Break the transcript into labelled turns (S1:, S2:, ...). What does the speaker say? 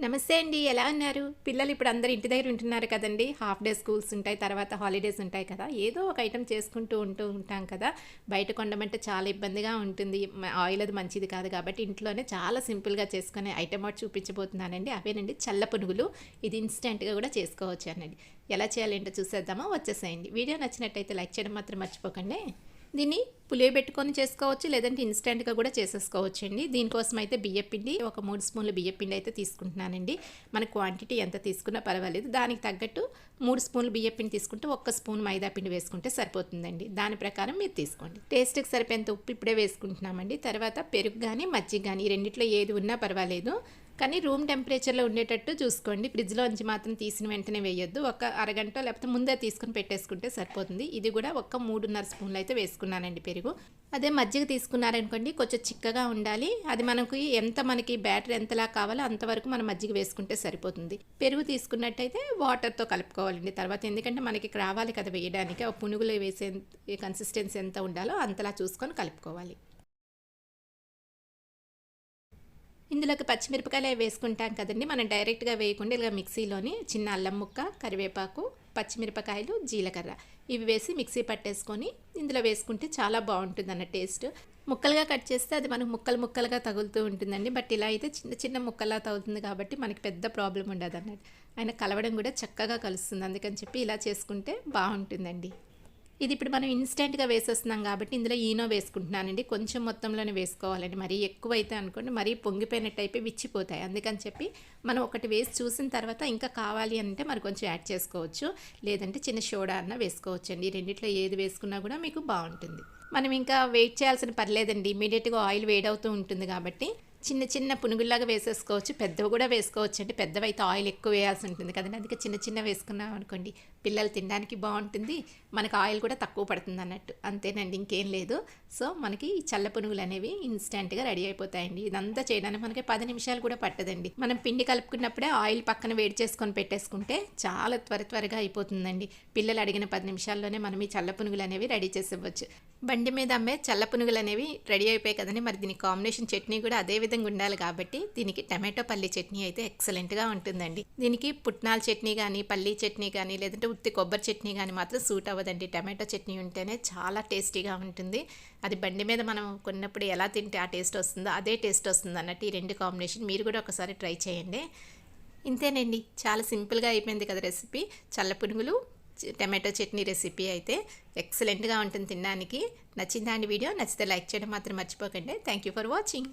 S1: నమస్తే అండి. ఎలా ఉన్నారు? పిల్లలు ఇప్పుడు అందరూ ఇంటి దగ్గర ఉంటున్నారు కదండీ! హాఫ్ డే స్కూల్స్ ఉంటాయి. తర్వాత హాలిడేస్ ఉంటాయి కదా! ఏదో ఒక ఐటెమ్ చేసుకుంటూ ఉంటాం కదా! బయట కొనడమంటే చాలా ఇబ్బందిగా ఉంటుంది. ఆయిల్ అది మంచిది కాదు కాబట్టి ఇంట్లోనే చాలా సింపుల్‌గా చేసుకునే ఐటెమ్ ఒకటి చూపించబోతున్నానండి. అవేనండి చల్ల పునుగులు. ఇది ఇన్‌స్టంట్‌గా కూడా చేసుకోవచ్చనండి. ఎలా చేయాలో ఏంటో చూసేద్దామా? వచ్చేసేయండి. వీడియో నచ్చినట్టయితే లైక్ చేయడం మాత్రం మర్చిపోకండి. దీన్ని పులియబెట్టుకొని చేసుకోవచ్చు, లేదంటే ఇన్స్టెంట్‌గా కూడా చేసేసుకోవచ్చండి. దీనికోసం అయితే బియ్యపిండి ఒక 3 స్పూన్లు బియ్యపిండి అయితే తీసుకుంటున్నానండి. మన క్వాంటిటీ ఎంత తీసుకున్నా పర్వాలేదు. దానికి తగ్గట్టు 3 స్పూన్లు బియ్యపిండి తీసుకుంటే 1 స్పూన్ మైదా పిండి వేసుకుంటే సరిపోతుందండి. దాని ప్రకారం మీరు తీసుకోండి. టేస్ట్‌కి సరిపోయేంత ఉప్పు ఇప్పుడే వేసుకుంటున్నామండి. తర్వాత పెరుగు గానీ, మజ్జిగ గానీ ఈ రెండిట్లో ఏది ఉన్నా పర్వాలేదు. కానీ రూమ్ టెంపరేచర్లో ఉండేటట్టు చూసుకోండి. ఫ్రిడ్జ్లోంచి మాత్రం తీసిన వెంటనే వేయొద్దు. ఒక అరగంట లేకపోతే ముందే తీసుకుని పెట్టేసుకుంటే సరిపోతుంది. ఇది కూడా ఒక 3.5 స్పూన్లు అయితే వేసుకున్నానండి పెరుగు. అదే మజ్జిగ తీసుకున్నారనుకోండి కొంచెం చిక్కగా ఉండాలి. అది మనకి బ్యాటర్ ఎంతలా కావాలో అంతవరకు మనం మజ్జిగ వేసుకుంటే సరిపోతుంది. పెరుగు తీసుకున్నట్టయితే వాటర్తో కలుపుకోవాలండి తర్వాత, ఎందుకంటే మనకి రావాలి కదా వేయడానికి. ఆ పునుగులు వేసే కన్సిస్టెన్సీ ఎంత ఉండాలో అంతలా చూసుకొని కలుపుకోవాలి. ఇందులోకి పచ్చిమిరపకాయలు వేసుకుంటాం కదండి. మనం డైరెక్ట్గా వేయకుండా ఇలా మిక్సీలోని చిన్న అల్లం ముక్క, కరివేపాకు, పచ్చిమిరపకాయలు, జీలకర్ర ఇవి వేసి మిక్సీ పట్టేసుకొని ఇందులో వేసుకుంటే చాలా బాగుంటుంది టేస్ట్. ముక్కలుగా కట్ చేస్తే అది మనకు ముక్కలుగా తగులుతూ ఉంటుందండి. బట్ ఇలా అయితే చిన్న చిన్న ముక్కలా తగులుతుంది కాబట్టి మనకి పెద్ద ప్రాబ్లం ఉండదు అన్నట్టు. ఆయన కలవడం కూడా చక్కగా కలుస్తుంది. అందుకని చెప్పి ఇలా చేసుకుంటే బాగుంటుందండి. ఇది ఇప్పుడు మనం ఇన్స్టెంట్‌గా వేసేస్తున్నాం కాబట్టి ఇందులో ఈనో వేసుకుంటున్నానండి. కొంచెం మొత్తంలోనే వేసుకోవాలండి. మరీ ఎక్కువైతే అనుకోండి మరీ పొంగిపోయినట్టు అయిపోయి విచ్చిపోతాయి. అందుకని చెప్పి మనం ఒకటి వేసి చూసిన తర్వాత ఇంకా కావాలి అంటే మరి కొంచెం యాడ్ చేసుకోవచ్చు. లేదంటే చిన్న సోడా అన్న వేసుకోవచ్చండి. ఈ రెండిట్లో ఏది వేసుకున్నా కూడా మీకు బాగుంటుంది. మనం ఇంకా వెయిట్ చేయాల్సిన పర్లేదండి. ఇమ్మీడియట్‌గా ఆయిల్ వేడవుతూ ఉంటుంది కాబట్టి చిన్న చిన్న పునుగుల్లాగా వేసేసుకోవచ్చు. పెద్దవి కూడా వేసుకోవచ్చు అండి. పెద్దవైతే ఆయిల్ ఎక్కువ వేయాల్సి ఉంటుంది కదండి. అందుకే చిన్న చిన్న వేసుకున్నాం అనుకోండి పిల్లలు తినడానికి బాగుంటుంది, మనకు ఆయిల్ కూడా తక్కువ పడుతుంది అన్నట్టు. అంతేనండి, ఇంకేం లేదు. సో మనకి ఈ చల్ల పునుగులు అనేవి ఇన్స్టెంట్గా రెడీ అయిపోతాయండి. ఇదంతా చేయడానికి మనకి 10 నిమిషాలు కూడా పట్టదండి. మనం పిండి కలుపుకున్నప్పుడే ఆయిల్ పక్కన వేడి చేసుకొని పెట్టేసుకుంటే చాలా త్వరగా అయిపోతుందండి. పిల్లలు అడిగిన 10 నిమిషాల్లోనే మనం ఈ చల్ల పునుగులు అనేవి రెడీ చేసేవచ్చు. బండి మీద అమ్మే చల్ల పునుగులు అనేవి రెడీ అయిపోయాయి కదండి. మరి దీనికి కాంబినేషన్ చట్నీ కూడా అదే విధంగా ఉండాలి కాబట్టి దీనికి టమాటో పల్లి చట్నీ అయితే ఎక్సలెంట్గా ఉంటుందండి. దీనికి పుట్నాల చట్నీ కానీ, పల్లీ చట్నీ కానీ, లేదంటే ఉత్తి కొబ్బరి చట్నీ కానీ మాత్రం సూట్ అవ్వదండి. టమాటో చట్నీ ఉంటేనే చాలా టేస్టీగా ఉంటుంది. అది బండి మీద మనం కొన్నప్పుడు ఎలా తింటే ఆ టేస్ట్ వస్తుందో అదే టేస్ట్ వస్తుంది అన్నట్టు. ఈ రెండు కాంబినేషన్ మీరు కూడా ఒకసారి ట్రై చేయండి. ఇంతేనండి, చాలా సింపుల్గా అయిపోయింది కదా రెసిపీ. చల్ల పునుగులు టమాటో చట్నీ రెసిపీ అయితే ఎక్సలెంట్గా ఉంటుంది తినడానికి. నచ్చిందా అండి వీడియో? నచ్చితే లైక్ చేయడం మాత్రం మర్చిపోకండి. Thank you for watching.